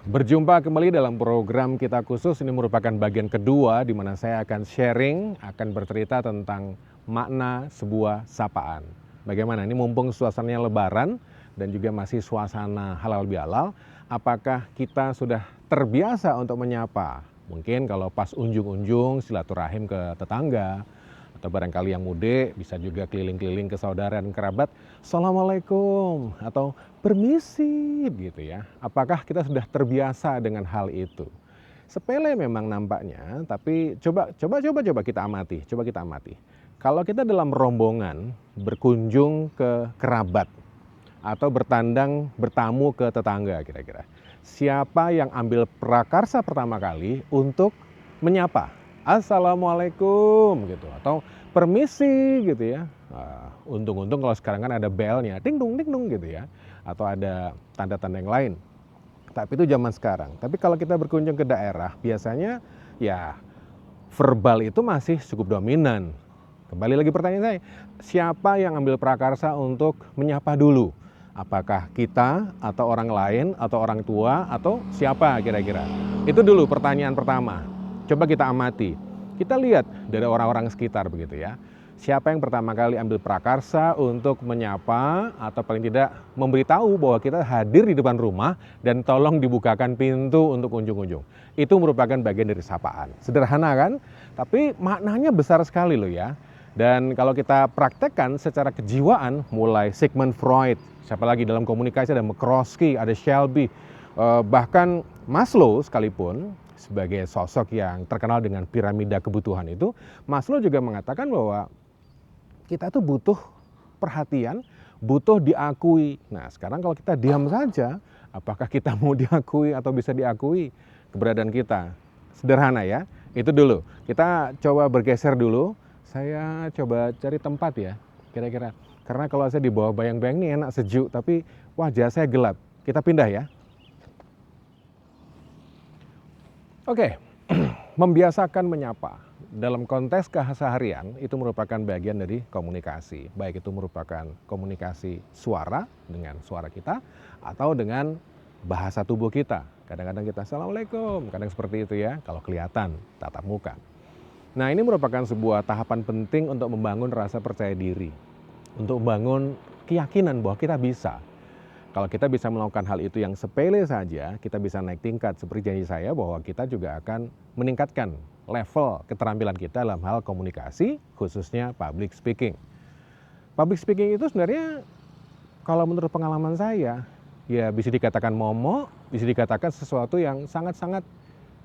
Berjumpa kembali dalam program kita khusus. Ini merupakan bagian kedua di mana saya akan sharing, akan bercerita tentang makna sebuah sapaan. Bagaimana ini mumpung suasananya lebaran dan juga masih suasana halal bihalal, apakah kita sudah terbiasa untuk menyapa? Mungkin kalau pas unjung-unjung silaturahim ke tetangga, atau barangkali yang mudik bisa juga keliling-keliling ke saudara dan kerabat, Assalamualaikum atau permisi gitu ya. Apakah kita sudah terbiasa dengan hal itu? Sepele memang nampaknya, tapi coba kita amati, coba kita amati. Kalau kita dalam rombongan berkunjung ke kerabat atau bertamu ke tetangga kira-kira, siapa yang ambil prakarsa pertama kali untuk menyapa? Assalamualaikum gitu atau permisi gitu ya. Untung-untung kalau sekarang kan ada belnya, ding dong gitu ya, atau ada tanda-tanda yang lain. Tapi itu zaman sekarang. Tapi kalau kita berkunjung ke daerah, biasanya ya verbal itu masih cukup dominan. Kembali lagi pertanyaan saya, siapa yang ambil prakarsa untuk menyapa dulu? Apakah kita atau orang lain atau orang tua atau siapa kira-kira? Itu dulu pertanyaan pertama. Coba kita amati. Kita lihat dari orang-orang sekitar begitu ya. Siapa yang pertama kali ambil prakarsa untuk menyapa atau paling tidak memberitahu bahwa kita hadir di depan rumah dan tolong dibukakan pintu untuk unjung-unjung. Itu merupakan bagian dari sapaan. Sederhana kan? Tapi maknanya besar sekali loh ya. Dan kalau kita praktekkan secara kejiwaan, mulai Sigmund Freud, siapa lagi dalam komunikasi, ada McCloskey, ada Shelby, bahkan Maslow sekalipun sebagai sosok yang terkenal dengan piramida kebutuhan itu, Maslow juga mengatakan bahwa kita tuh butuh perhatian, butuh diakui. Nah sekarang kalau kita diam saja, apakah kita mau diakui atau bisa diakui keberadaan kita? Sederhana ya, itu dulu. Kita coba bergeser dulu. Saya coba cari tempat ya, kira-kira. Karena kalau saya di bawah bayang-bayang ini enak sejuk, tapi wajah saya gelap. Kita pindah ya. Oke, membiasakan menyapa. Dalam konteks keseharian itu merupakan bagian dari komunikasi. Baik itu merupakan komunikasi suara dengan suara kita atau dengan bahasa tubuh kita. Kadang-kadang kita Assalamualaikum, kadang seperti itu ya, kalau kelihatan tatap muka. Nah ini merupakan sebuah tahapan penting untuk membangun rasa percaya diri. Untuk membangun keyakinan bahwa kita bisa. Kalau kita bisa melakukan hal itu yang sepele saja, kita bisa naik tingkat. Seperti janji saya bahwa kita juga akan meningkatkan level keterampilan kita dalam hal komunikasi, khususnya public speaking. Public speaking itu sebenarnya kalau menurut pengalaman saya, ya bisa dikatakan momok, bisa dikatakan sesuatu yang sangat-sangat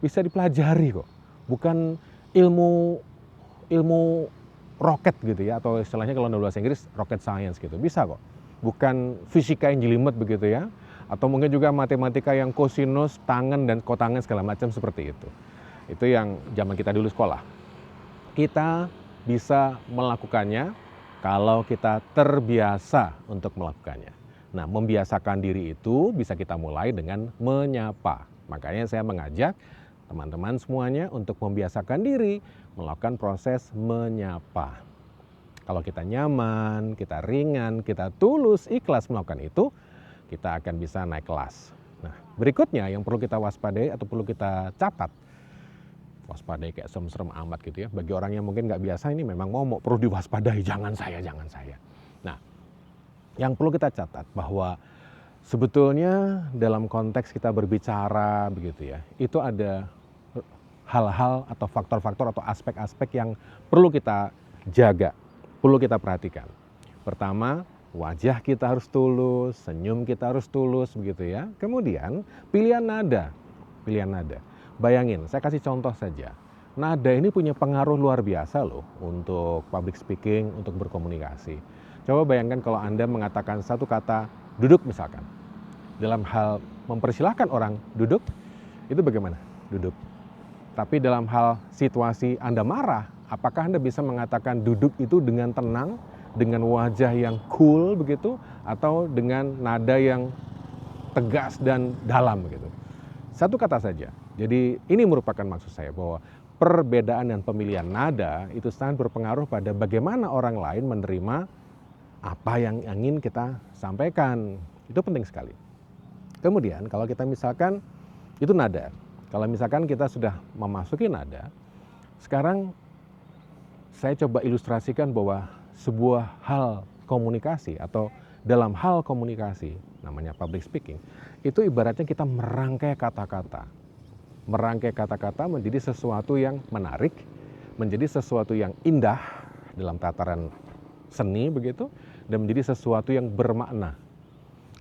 bisa dipelajari kok. Bukan ilmu roket gitu ya, atau istilahnya kalau dalam bahasa Inggris rocket science gitu, bisa kok. Bukan fisika yang jelimet begitu ya, atau mungkin juga matematika yang kosinus, tangen dan kotangen segala macam seperti itu. Itu yang zaman kita dulu sekolah. Kita bisa melakukannya kalau kita terbiasa untuk melakukannya. Nah, membiasakan diri itu bisa kita mulai dengan menyapa. Makanya saya mengajak teman-teman semuanya untuk membiasakan diri melakukan proses menyapa. Kalau kita nyaman, kita ringan, kita tulus, ikhlas melakukan itu, kita akan bisa naik kelas. Nah, berikutnya yang perlu kita waspadai atau perlu kita catat, waspadai kayak serem-serem amat gitu ya. Bagi orang yang mungkin nggak biasa ini memang momok, perlu diwaspadai, jangan saya. Nah, yang perlu kita catat bahwa sebetulnya dalam konteks kita berbicara begitu ya, itu ada hal-hal atau faktor-faktor atau aspek-aspek yang perlu kita jaga, perlu kita perhatikan. Pertama, wajah kita harus tulus, senyum kita harus tulus begitu ya. Kemudian pilihan nada. Bayangin, saya kasih contoh saja. Nada ini punya pengaruh luar biasa loh untuk public speaking, untuk berkomunikasi. Coba bayangkan kalau Anda mengatakan satu kata duduk misalkan. Dalam hal mempersilahkan orang duduk, itu bagaimana? Duduk. Tapi dalam hal situasi Anda marah, apakah Anda bisa mengatakan duduk itu dengan tenang, dengan wajah yang cool begitu, atau dengan nada yang tegas dan dalam begitu? Satu kata saja. Jadi ini merupakan maksud saya bahwa perbedaan dan pemilihan nada itu sangat berpengaruh pada bagaimana orang lain menerima apa yang ingin kita sampaikan. Itu penting sekali. Kemudian kalau kita misalkan Itu nada. Kalau misalkan kita sudah memasuki nada, sekarang saya coba ilustrasikan bahwa sebuah hal komunikasi atau dalam hal komunikasi, namanya public speaking, itu ibaratnya kita merangkai kata-kata. Merangkai kata-kata menjadi sesuatu yang menarik, menjadi sesuatu yang indah dalam tataran seni begitu, dan menjadi sesuatu yang bermakna.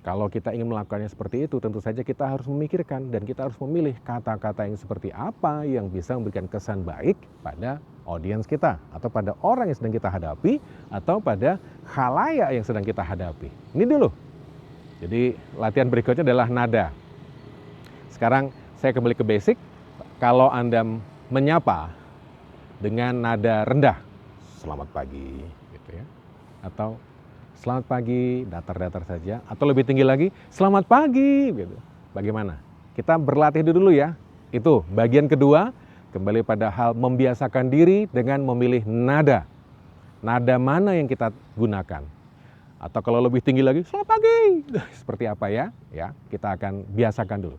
Kalau kita ingin melakukannya seperti itu, tentu saja kita harus memikirkan dan kita harus memilih kata-kata yang seperti apa yang bisa memberikan kesan baik pada audiens kita, atau pada orang yang sedang kita hadapi, atau pada khalayak yang sedang kita hadapi. Ini dulu. Jadi latihan berikutnya adalah nada. Sekarang saya kembali ke basic. Kalau Anda menyapa dengan nada rendah, selamat pagi, gitu ya, atau selamat pagi, datar-datar saja, atau lebih tinggi lagi, selamat pagi, gitu. Bagaimana? Kita berlatih dulu ya. Itu bagian kedua, kembali pada hal membiasakan diri dengan memilih nada. Nada mana yang kita gunakan? Atau kalau lebih tinggi lagi, selamat pagi. Seperti apa ya? Ya, kita akan biasakan dulu.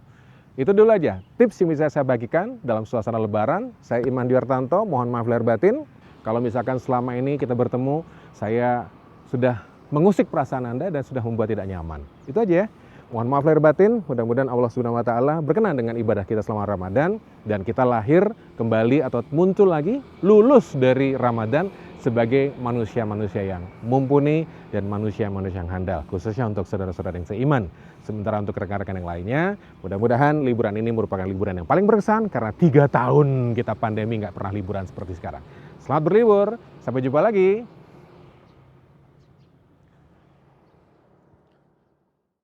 Itu dulu aja tips yang bisa saya bagikan dalam suasana lebaran. Saya Iman Dwiartanto, mohon maaf lahir batin. Kalau misalkan selama ini kita bertemu, saya sudah mengusik perasaan Anda dan sudah membuat tidak nyaman. Itu aja ya. Mohon maaf lahir batin, mudah-mudahan Allah Subhanahu wa taala berkenan dengan ibadah kita selama Ramadan dan kita lahir kembali atau muncul lagi lulus dari Ramadan sebagai manusia-manusia yang mumpuni dan manusia-manusia yang handal, khususnya untuk saudara-saudara yang seiman. Sementara untuk rekan-rekan yang lainnya, mudah-mudahan liburan ini merupakan liburan yang paling berkesan karena 3 tahun kita pandemi nggak pernah liburan seperti sekarang. Selamat berlibur, sampai jumpa lagi.